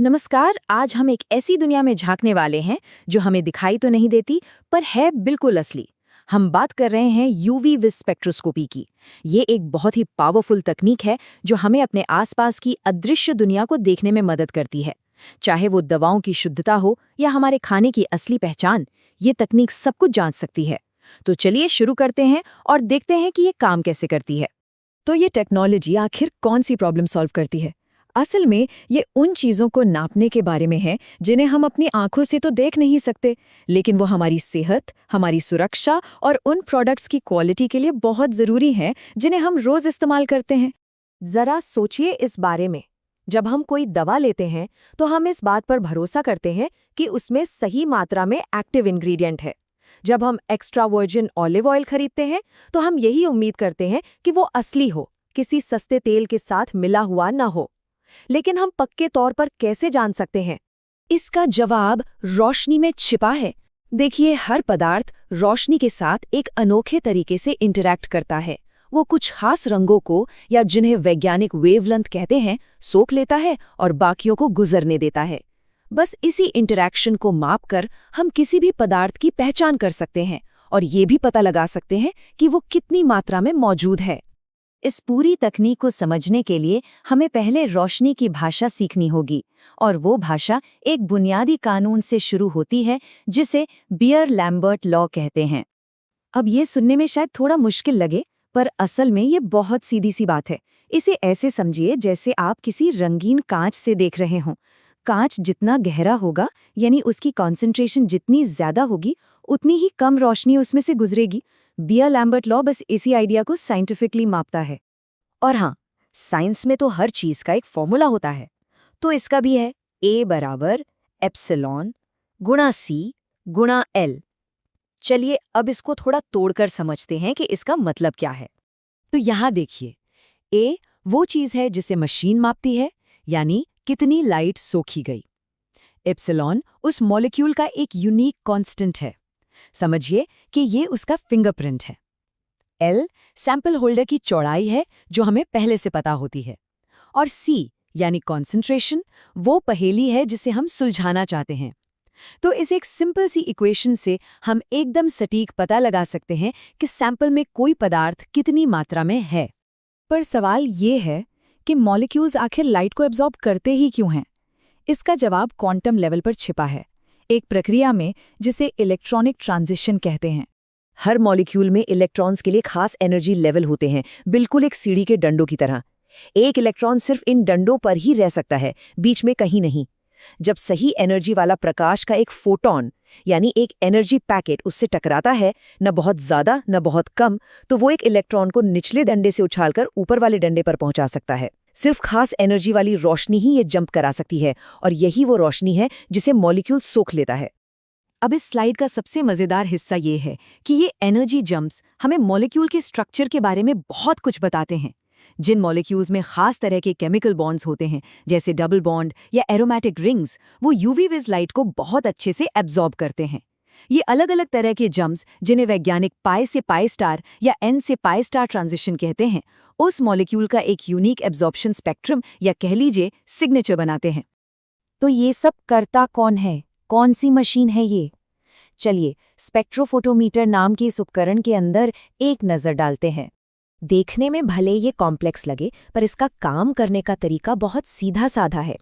नमस्कार। आज हम एक ऐसी दुनिया में झांकने वाले हैं जो हमें दिखाई तो नहीं देती पर है बिल्कुल असली। हम बात कर रहे हैं यूवी विज स्पेक्ट्रोस्कोपी की। ये एक बहुत ही पावरफुल तकनीक है जो हमें अपने आसपास की अदृश्य दुनिया को देखने में मदद करती है। चाहे वो दवाओं की शुद्धता हो या हमारे खाने की असली पहचान, ये तकनीक सब कुछ जांच सकती है। तो चलिए शुरू करते हैं और देखते हैं कि ये काम कैसे करती है। तो ये टेक्नोलॉजी आखिर कौन सी प्रॉब्लम सॉल्व करती है? असल में ये उन चीज़ों को नापने के बारे में है जिन्हें हम अपनी आंखों से तो देख नहीं सकते, लेकिन वो हमारी सेहत, हमारी सुरक्षा और उन प्रोडक्ट्स की क्वालिटी के लिए बहुत ज़रूरी हैं जिन्हें हम रोज़ इस्तेमाल करते हैं। जरा सोचिए इस बारे में। जब हम कोई दवा लेते हैं तो हम इस बात पर भरोसा करते हैं कि उसमें सही मात्रा में एक्टिव इंग्रेडिएंट है। जब हम एक्स्ट्रा वर्जिन ऑलिव ऑयल खरीदते हैं तो हम यही उम्मीद करते हैं कि वो असली हो, किसी सस्ते तेल के साथ मिला हुआ ना हो। लेकिन हम पक्के तौर पर कैसे जान सकते हैं? इसका जवाब रोशनी में छिपा है। देखिए, हर पदार्थ रोशनी के साथ एक अनोखे तरीके से इंटरैक्ट करता है। वो कुछ खास रंगों को, या जिन्हें वैज्ञानिक वेवलेंथ कहते हैं, सोख लेता है और बाकियों को गुजरने देता है। बस इसी इंटरैक्शन को मापकर हम किसी भी पदार्थ की पहचान कर सकते हैं और ये भी पता लगा सकते हैं कि वो कितनी मात्रा में मौजूद है। इस पूरी तकनीक को समझने के लिए हमें पहले रोशनी की भाषा सीखनी होगी, और वो भाषा एक बुनियादी कानून से शुरू होती है जिसे बियर-लैम्बर्ट लॉ कहते हैं। अब ये सुनने में शायद थोड़ा मुश्किल लगे, पर असल में ये बहुत सीधी सी बात है। इसे ऐसे समझिए जैसे आप किसी रंगीन कांच से देख रहे हों। कांच जितना गहरा होगा, यानी उसकी कॉन्सेंट्रेशन जितनी ज्यादा होगी, उतनी ही कम रोशनी उसमें से गुजरेगी। बियर-लैम्बर्ट लॉ बस इसी आइडिया को साइंटिफिकली मापता है। और हाँ, साइंस में तो हर चीज का एक फॉर्मूला होता है। तो इसका भी है A बराबर एप्सिलॉन गुणा C गुणा L। चलिए अब इसको थोड़ा तोड़कर समझते हैं कि इसका मतलब क्या है। तो यहाँ देखिए, ए वो चीज़ है जिसे मशीन मापती है, यानी कितनी लाइट सोखी गई। एप्सिलॉन उस मॉलिक्यूल का एक यूनिक कांस्टेंट है, समझिए कि ये उसका फिंगरप्रिंट है। एल सैंपल होल्डर की चौड़ाई है जो हमें पहले से पता होती है। और सी यानी कॉन्सेंट्रेशन, वो पहेली है जिसे हम सुलझाना चाहते हैं। तो इस एक सिंपल सी इक्वेशन से हम एकदम सटीक पता लगा सकते हैं कि सैंपल में कोई पदार्थ कितनी मात्रा में है। पर सवाल ये है कि मॉलिक्यूल्स आखिर लाइट को एब्जॉर्ब करते ही क्यों हैं? इसका जवाब क्वांटम लेवल पर छिपा है, एक प्रक्रिया में जिसे इलेक्ट्रॉनिक ट्रांजिशन कहते हैं। हर मॉलिक्यूल में इलेक्ट्रॉन्स के लिए खास एनर्जी लेवल होते हैं, बिल्कुल एक सीढ़ी के डंडों की तरह। एक इलेक्ट्रॉन सिर्फ इन डंडों पर ही रह सकता है, बीच में कहीं नहीं। जब सही एनर्जी वाला प्रकाश का एक फोटॉन, यानी एक एनर्जी पैकेट उससे टकराता है, न बहुत ज्यादा न बहुत कम, तो वो एक इलेक्ट्रॉन को निचले डंडे से उछालकर ऊपर वाले डंडे पर पहुंचा सकता है। सिर्फ खास एनर्जी वाली रोशनी ही ये जंप करा सकती है, और यही वो रोशनी है जिसे मॉलिक्यूल सोख लेता है। अब इस स्लाइड का सबसे मजेदार हिस्सा ये है कि ये एनर्जी जंप्स हमें मॉलिक्यूल के स्ट्रक्चर के बारे में बहुत कुछ बताते हैं। जिन मॉलिक्यूल्स में खास तरह के केमिकल बॉन्ड्स होते हैं, जैसे डबल बॉन्ड या एरोमेटिक रिंग्स, वो यूवी विज लाइट को बहुत अच्छे से एब्जॉर्ब करते हैं। ये अलग अलग तरह के जंप्स, जिन्हें वैज्ञानिक पाई से पाई स्टार या एन से पाई स्टार ट्रांजिशन कहते हैं, उस मॉलिक्यूल का एक यूनिक एब्जॉर्प्शन स्पेक्ट्रम या कह लीजिए सिग्नेचर बनाते हैं। तो ये सब करता कौन है? कौन सी मशीन है ये? चलिए स्पेक्ट्रोफोटोमीटर नाम के इस उपकरण के अंदर एक नज़र डालते हैं। देखने में भले ये कॉम्प्लेक्स लगे, पर इसका काम करने का तरीका बहुत सीधा साधा है।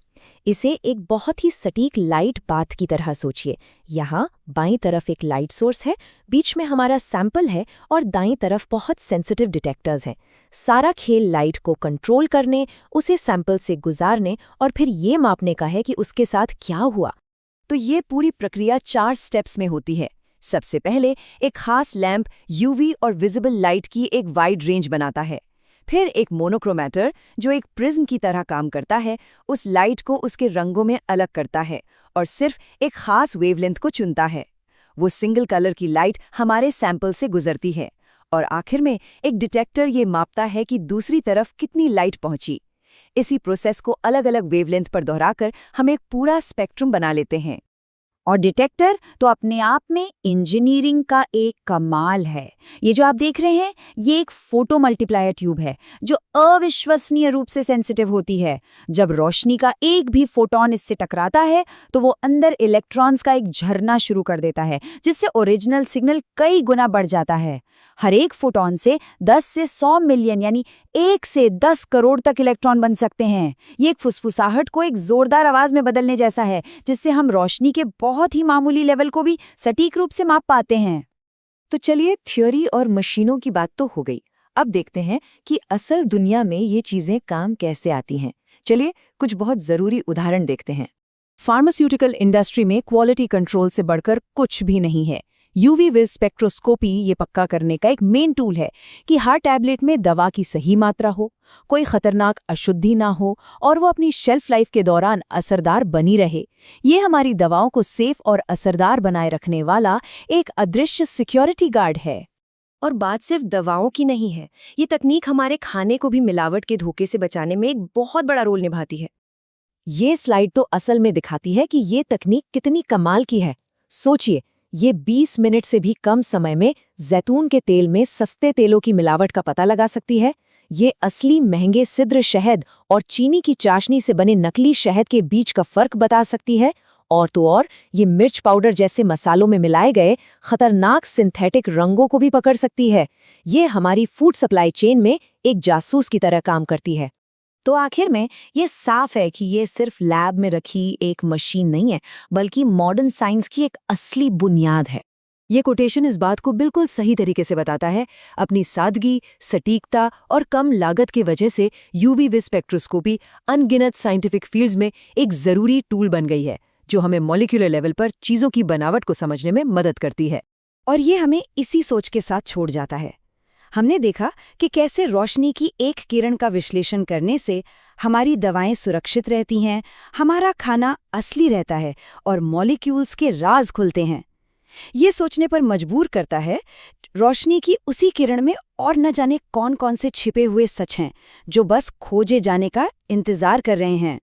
इसे एक बहुत ही सटीक लाइट पाथ की तरह सोचिए। यहाँ बाईं तरफ एक लाइट सोर्स है, बीच में हमारा सैंपल है और दाईं तरफ बहुत सेंसिटिव डिटेक्टर्स हैं। सारा खेल लाइट को कंट्रोल करने, उसे सैंपल से गुजारने और फिर ये मापने का है कि उसके साथ क्या हुआ। तो ये पूरी प्रक्रिया 4 स्टेप्स में होती है। सबसे पहले एक खास लैंप यूवी और विजिबल लाइट की एक वाइड रेंज बनाता है। फिर एक मोनोक्रोमेटर, जो एक प्रिज्म की तरह काम करता है, उस लाइट को उसके रंगों में अलग करता है और सिर्फ एक खास वेवलेंथ को चुनता है। वो सिंगल कलर की लाइट हमारे सैंपल से गुजरती है और आखिर में एक डिटेक्टर ये मापता है कि दूसरी तरफ कितनी लाइट पहुंची। इसी प्रोसेस को अलग अलग वेवलेंथ पर दोहराकर हम एक पूरा स्पेक्ट्रम बना लेते हैं। और डिटेक्टर तो अपने आप में इंजीनियरिंग का एक कमाल है। ये जो आप देख रहे हैं, ये एक फोटो मल्टीप्लायर ट्यूब है जो अविश्वसनीय रूप से सेंसिटिव होती है। जब रोशनी का एक भी फोटॉन इससे टकराता है तो वो अंदर इलेक्ट्रॉन्स का एक झरना शुरू कर देता है, जिससे ओरिजिनल सिग्नल कई गुना बढ़ जाता है। हर एक फोटॉन से 10 से 100 मिलियन यानी 1 से 10 करोड़ तक इलेक्ट्रॉन बन सकते हैं। ये एक फुसफुसाहट को एक जोरदार आवाज में बदलने जैसा है, जिससे हम रोशनी के बहुत ही मामूली लेवल को भी सटीक रूप से माप पाते हैं। तो चलिए, थ्योरी और मशीनों की बात तो हो गई। अब देखते हैं कि असल दुनिया में ये चीजें काम कैसे आती हैं। चलिए कुछ बहुत जरूरी उदाहरण देखते हैं। फार्मास्यूटिकल इंडस्ट्री में क्वालिटी कंट्रोल से बढ़कर कुछ भी नहीं है। यूवी विज स्पेक्ट्रोस्कोपी ये पक्का करने का एक मेन टूल है कि हर टैबलेट में दवा की सही मात्रा हो, कोई खतरनाक अशुद्धि ना हो और वो अपनी शेल्फ लाइफ के दौरान असरदार बनी रहे। ये हमारी दवाओं को सेफ और असरदार बनाए रखने वाला एक अदृश्य सिक्योरिटी गार्ड है। और बात सिर्फ दवाओं की नहीं है, ये तकनीक हमारे खाने को भी मिलावट के धोखे से बचाने में एक बहुत बड़ा रोल निभाती है। ये स्लाइड तो असल में दिखाती है कि ये तकनीक कितनी कमाल की है। सोचिए, ये 20 मिनट से भी कम समय में जैतून के तेल में सस्ते तेलों की मिलावट का पता लगा सकती है। ये असली महंगे सिद्र शहद और चीनी की चाशनी से बने नकली शहद के बीच का फर्क बता सकती है। और तो और ये मिर्च पाउडर जैसे मसालों में मिलाए गए खतरनाक सिंथेटिक रंगों को भी पकड़ सकती है। ये हमारी फूड सप्लाई चेन में एक जासूस की तरह काम करती है। तो आखिर में ये साफ है कि ये सिर्फ लैब में रखी एक मशीन नहीं है, बल्कि मॉडर्न साइंस की एक असली बुनियाद है। ये कोटेशन इस बात को बिल्कुल सही तरीके से बताता है। अपनी सादगी, सटीकता और कम लागत की वजह से यूवी विज स्पेक्ट्रोस्कोपी अनगिनत साइंटिफिक फील्ड्स में एक ज़रूरी टूल बन गई है, जो हमें मॉलिक्यूलर लेवल पर चीज़ों की बनावट को समझने में मदद करती है। और ये हमें इसी सोच के साथ छोड़ जाता है। हमने देखा कि कैसे रोशनी की एक किरण का विश्लेषण करने से हमारी दवाएं सुरक्षित रहती हैं, हमारा खाना असली रहता है और मॉलिक्यूल्स के राज खुलते हैं। ये सोचने पर मजबूर करता है, रोशनी की उसी किरण में और न जाने कौन कौन से छिपे हुए सच हैं जो बस खोजे जाने का इंतजार कर रहे हैं।